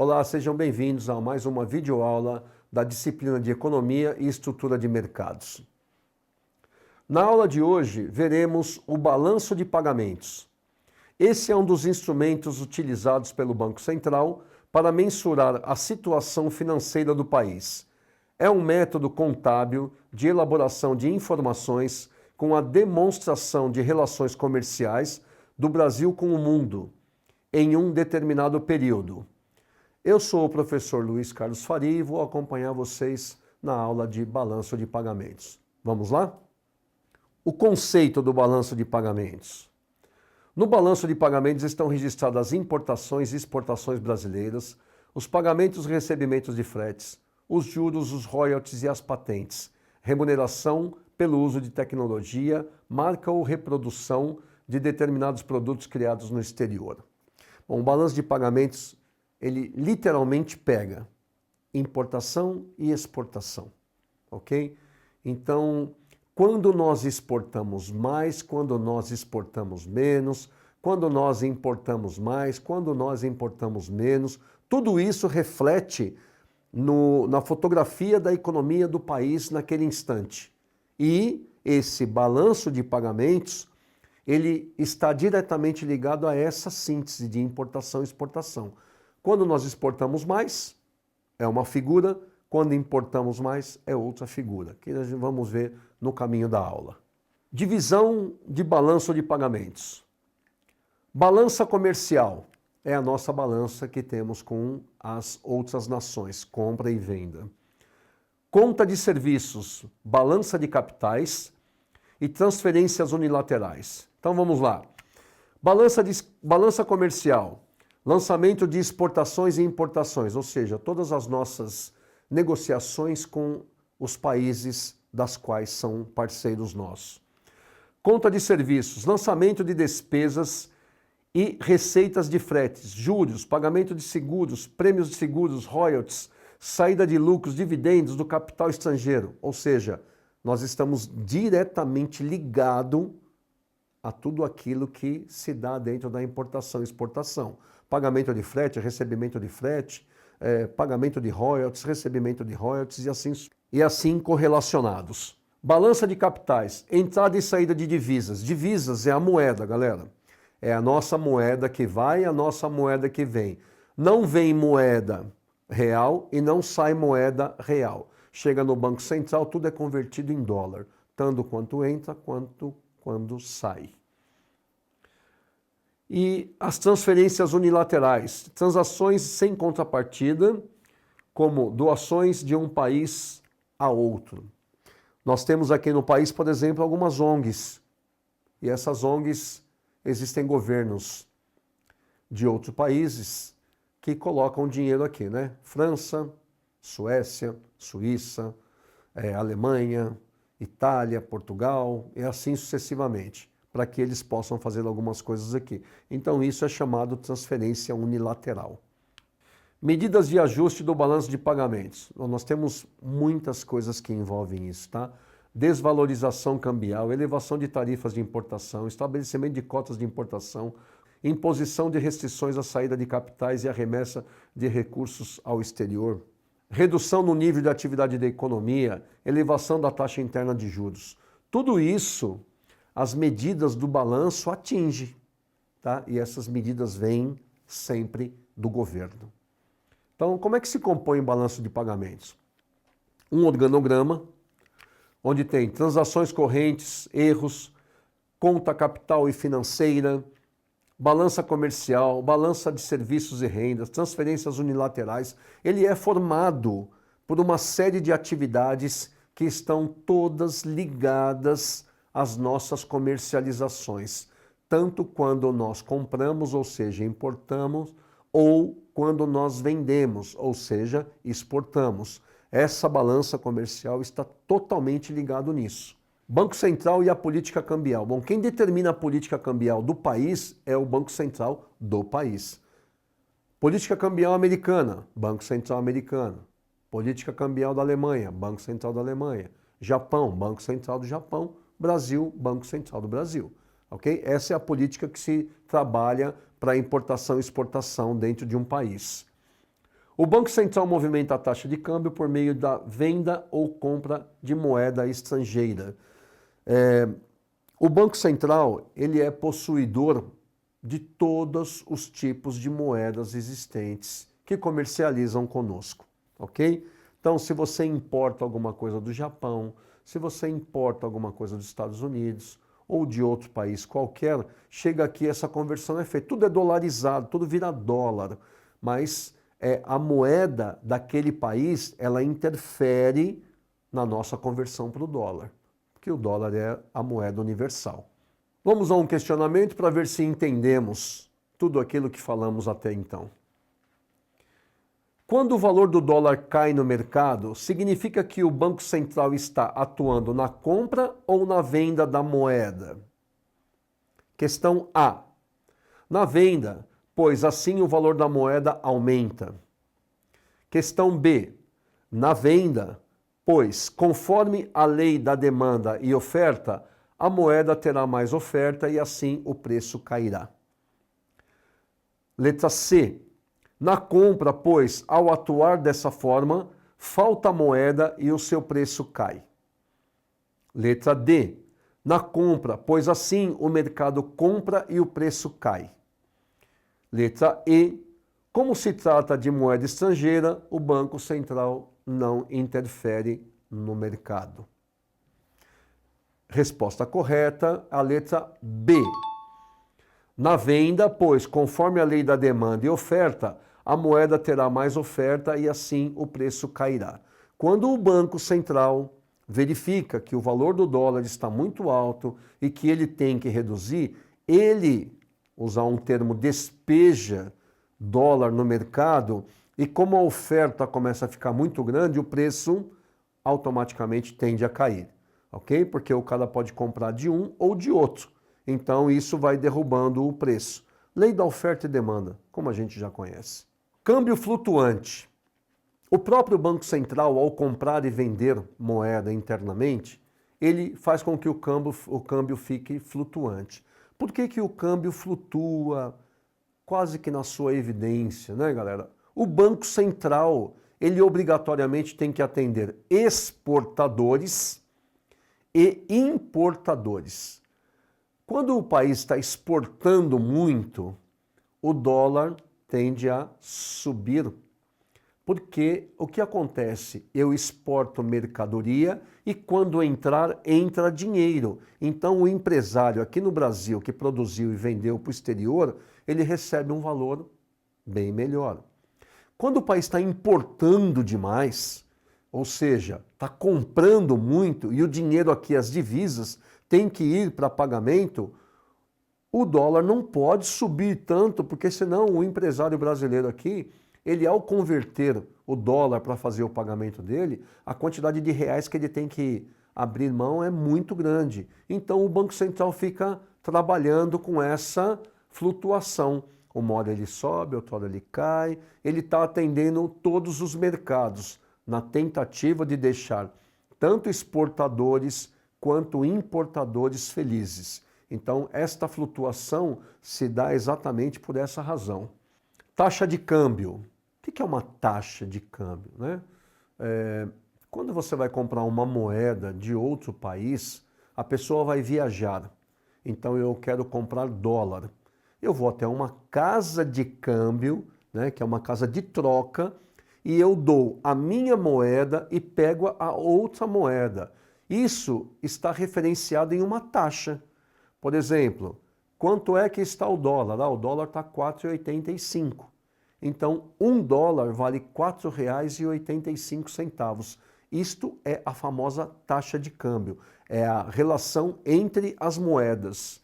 Olá, sejam bem-vindos a mais uma videoaula da disciplina de Economia e Estrutura de Mercados. Na aula de hoje, veremos o balanço de pagamentos. Esse é um dos instrumentos utilizados pelo Banco Central para mensurar a situação financeira do país. É um método contábil de elaboração de informações com a demonstração de relações comerciais do Brasil com o mundo em um determinado período. Eu sou o professor Luiz Carlos Faria e vou acompanhar vocês na aula de balanço de pagamentos. Vamos lá? O conceito do balanço de pagamentos. No balanço de pagamentos estão registradas as importações e exportações brasileiras, os pagamentos e recebimentos de fretes, os juros, os royalties e as patentes, remuneração pelo uso de tecnologia, marca ou reprodução de determinados produtos criados no exterior. Bom, o balanço de pagamentos ele literalmente pega importação e exportação, ok? Então, quando nós exportamos mais, quando nós exportamos menos, quando nós importamos mais, quando nós importamos menos, tudo isso reflete na fotografia da economia do país naquele instante. E esse balanço de pagamentos, ele está diretamente ligado a essa síntese de importação e exportação. Quando nós exportamos mais, é uma figura, quando importamos mais, é outra figura, que nós vamos ver no caminho da aula. Divisão de balanço de pagamentos. Balança comercial é a nossa balança que temos com as outras nações, compra e venda. Conta de serviços, balança de capitais e transferências unilaterais. Então vamos lá. Balança comercial. Lançamento de exportações e importações, ou seja, todas as nossas negociações com os países das quais são parceiros nossos. Conta de serviços, lançamento de despesas e receitas de fretes, juros, pagamento de seguros, prêmios de seguros, royalties, saída de lucros, dividendos do capital estrangeiro, ou seja, nós estamos diretamente ligados a tudo aquilo que se dá dentro da importação e exportação. Pagamento de frete, recebimento de frete, pagamento de royalties, recebimento de royalties e assim correlacionados. Balança de capitais, entrada e saída de divisas. Divisas é a moeda, galera. É a nossa moeda que vai, a nossa moeda que vem. Não vem moeda real e não sai moeda real. Chega no Banco Central, tudo é convertido em dólar, tanto quanto entra quanto quando sai. E as transferências unilaterais, transações sem contrapartida, como doações de um país a outro. Nós temos aqui no país, por exemplo, algumas ONGs. E essas ONGs, existem governos de outros países que colocam dinheiro aqui, né? França, Suécia, Suíça, Alemanha, Itália, Portugal e assim sucessivamente, para que eles possam fazer algumas coisas aqui. Então isso é chamado transferência unilateral. Medidas de ajuste do balanço de pagamentos. Nós temos muitas coisas que envolvem isso, tá? Desvalorização cambial, elevação de tarifas de importação, estabelecimento de cotas de importação, imposição de restrições à saída de capitais e à remessa de recursos ao exterior, redução no nível de atividade da economia, elevação da taxa interna de juros. Tudo isso, as medidas do balanço atingem, tá? E essas medidas vêm sempre do governo. Então, como é que se compõe o balanço de pagamentos? Um organograma, onde tem transações correntes, erros, conta capital e financeira, balança comercial, balança de serviços e rendas, transferências unilaterais. Ele é formado por uma série de atividades que estão todas ligadas às nossas comercializações, tanto quando nós compramos, ou seja, importamos, ou quando nós vendemos, ou seja, exportamos. Essa balança comercial está totalmente ligado nisso. Banco Central e a política cambial. Bom, quem determina a política cambial do país é o Banco Central do país. Política cambial americana, Banco Central americano. Política cambial da Alemanha, Banco Central da Alemanha. Japão, Banco Central do Japão. Brasil, Banco Central do Brasil. Ok? Essa é a política que se trabalha para importação e exportação dentro de um país. O Banco Central movimenta a taxa de câmbio por meio da venda ou compra de moeda estrangeira. O Banco Central, ele é possuidor de todos os tipos de moedas existentes que comercializam conosco, ok? Então, se você importa alguma coisa do Japão, se você importa alguma coisa dos Estados Unidos ou de outro país qualquer, chega aqui, essa conversão é feita. Tudo é dolarizado, tudo vira dólar, mas a moeda daquele país, ela interfere na nossa conversão para o dólar, porque o dólar é a moeda universal. Vamos a um questionamento para ver se entendemos tudo aquilo que falamos até então. Quando o valor do dólar cai no mercado, significa que o Banco Central está atuando na compra ou na venda da moeda? Questão A. Na venda, pois assim o valor da moeda aumenta. Questão B. Na venda, pois conforme a lei da demanda e oferta, a moeda terá mais oferta e assim o preço cairá. Letra C. Na compra, pois, ao atuar dessa forma, falta moeda e o seu preço cai. Letra D. Na compra, pois assim o mercado compra e o preço cai. Letra E. Como se trata de moeda estrangeira, o Banco Central não interfere no mercado. Resposta correta, a letra B. Na venda, pois, conforme a lei da demanda e oferta, a moeda terá mais oferta e assim o preço cairá. Quando o Banco Central verifica que o valor do dólar está muito alto e que ele tem que reduzir, ele, usar um termo, despeja dólar no mercado e como a oferta começa a ficar muito grande, o preço automaticamente tende a cair, ok? Porque o cara pode comprar de um ou de outro. Então isso vai derrubando o preço. Lei da oferta e demanda, como a gente já conhece. Câmbio flutuante. O próprio Banco Central, ao comprar e vender moeda internamente, ele faz com que o câmbio fique flutuante. Por que que o câmbio flutua quase que na sua evidência, né, galera? O Banco Central, ele obrigatoriamente tem que atender exportadores e importadores. Quando o país está exportando muito, o dólar tende a subir. Porque o que acontece? Eu exporto mercadoria e quando entra dinheiro. Então o empresário aqui no Brasil que produziu e vendeu para o exterior, ele recebe um valor bem melhor. Quando o país está importando demais, ou seja, está comprando muito e o dinheiro aqui, as divisas, tem que ir para pagamento, o dólar não pode subir tanto, porque senão o empresário brasileiro aqui, ele ao converter o dólar para fazer o pagamento dele, a quantidade de reais que ele tem que abrir mão é muito grande. Então o Banco Central fica trabalhando com essa flutuação. Uma hora ele sobe, outra hora ele cai. Ele está atendendo todos os mercados na tentativa de deixar tanto exportadores quanto importadores felizes. Então esta flutuação se dá exatamente por essa razão. Taxa de câmbio. O que é uma taxa de câmbio, né? Quando você vai comprar uma moeda de outro país, a pessoa vai viajar. Então eu quero comprar dólar. Eu vou até uma casa de câmbio, né, que é uma casa de troca, e eu dou a minha moeda e pego a outra moeda. Isso está referenciado em uma taxa. Por exemplo, quanto é que está o dólar? O dólar está R$ 4,85. Então, $1 vale R$ 4,85. Isto é a famosa taxa de câmbio. É a relação entre as moedas.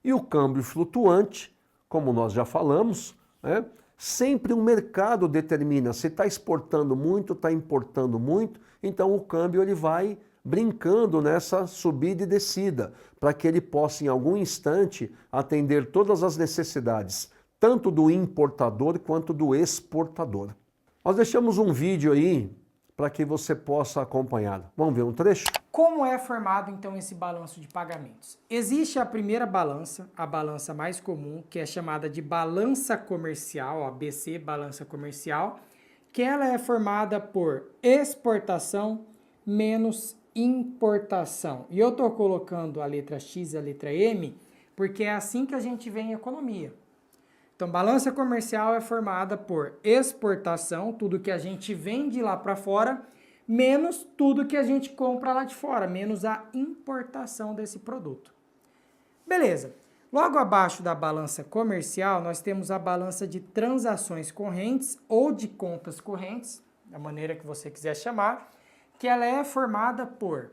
E o câmbio flutuante, como nós já falamos, né, sempre o mercado determina se está exportando muito, está importando muito, então o câmbio ele vai brincando nessa subida e descida, para que ele possa em algum instante atender todas as necessidades, tanto do importador quanto do exportador. Nós deixamos um vídeo aí para que você possa acompanhar. Vamos ver um trecho? Como é formado então esse balanço de pagamentos? Existe a primeira balança, a balança mais comum, que é chamada de balança comercial, a BC, balança comercial, que ela é formada por exportação menos importação. E eu estou colocando a letra X e a letra M porque é assim que a gente vê em economia. Então, balança comercial é formada por exportação, tudo que a gente vende lá para fora, menos tudo que a gente compra lá de fora, menos a importação desse produto. Beleza. Logo abaixo da balança comercial, nós temos a balança de transações correntes ou de contas correntes, da maneira que você quiser chamar, que ela é formada por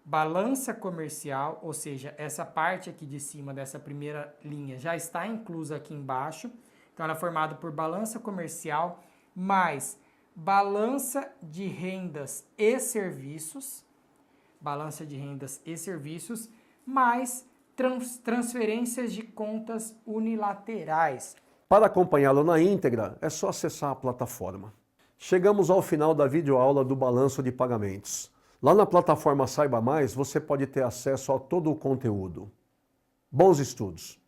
balança comercial, ou seja, essa parte aqui de cima dessa primeira linha já está inclusa aqui embaixo. Então, ela é formada por balança comercial mais balança de rendas e serviços, mais transferências de contas unilaterais. Para acompanhá-lo na íntegra, é só acessar a plataforma. Chegamos ao final da videoaula do balanço de pagamentos. Lá na plataforma Saiba Mais, você pode ter acesso a todo o conteúdo. Bons estudos!